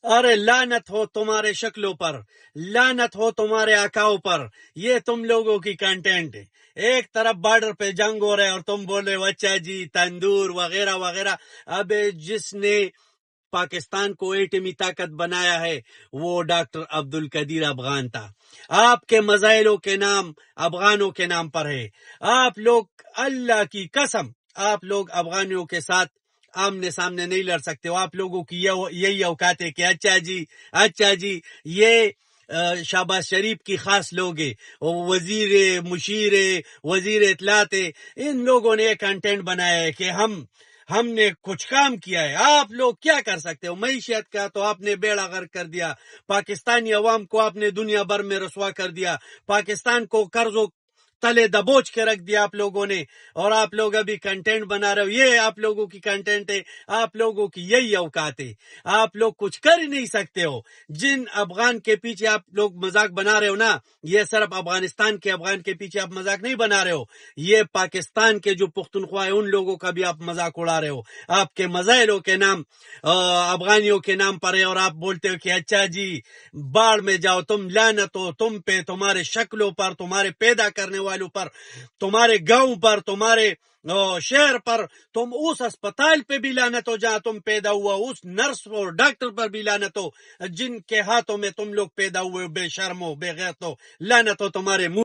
ارے لعنت ہو تمہارے شکلوں پر، لعنت ہو تمہارے آقاؤں پر. یہ تم لوگوں کی کنٹینٹ ہے. ایک طرف بارڈر پہ جنگ ہو رہا ہے اور تم بول رہے ہو اچھا جی تندور وغیرہ وغیرہ. اب جس نے پاکستان کو ایٹمی طاقت بنایا ہے وہ ڈاکٹر عبدالقدیر افغان تھا. آپ کے مزائلوں کے نام افغانوں کے نام پر ہے. آپ لوگ اللہ کی قسم آپ لوگ افغانیوں کے ساتھ آمنے سامنے نہیں لڑ سکتے ہو. آپ لوگوں کی یہی اوقات ہے کہ اچھا جی یہ شہباز شریف کی خاص لوگ ہیں، وزیر مشیر وزیر اطلاعات ہے. ان لوگوں نے ایک کنٹینٹ بنایا ہے کہ ہم نے کچھ کام کیا ہے. آپ لوگ کیا کر سکتے ہو؟ معیشت کا تو آپ نے بیڑا غرق کر دیا، پاکستانی عوام کو آپ نے دنیا بھر میں رسوا کر دیا، پاکستان کو قرضوں تلے دبوچ کے رکھ دیا آپ لوگوں نے. اور آپ لوگ ابھی کنٹینٹ بنا رہے ہو. یہ آپ لوگوں کی کنٹینٹ ہے، آپ لوگوں کی یہی اوقات ہے. آپ لوگ کچھ کر ہی نہیں سکتے ہو. جن افغان کے پیچھے آپ لوگ مذاق بنا رہے ہو نا، یہ صرف افغانستان کے افغان کے پیچھے آپ مذاق نہیں بنا رہے ہو، یہ پاکستان کے جو پختونخوا ہے ان لوگوں کا بھی آپ مذاق اڑا رہے ہو. آپ کے مزائلوں کے نام افغانیوں کے نام پر ہے اور آپ بولتے ہو کہ اچھا جی باڑ میں جاؤ. تم لعنت ہو تم پہ، تمہارے شکلوں پر، تمہارے پیدا کرنے والوں پر، تمہارے گاؤں پر، تمہارے شہر پر. تم اس اسپتال پہ بھی لعنت ہو جہاں تم پیدا ہوا، اس نرس اور ڈاکٹر پر بھی لعنت ہو جن کے ہاتھوں میں تم لوگ پیدا ہوئے. بے شرم ہو، بے غیرت ہو، لعنت ہو تمہارے منہ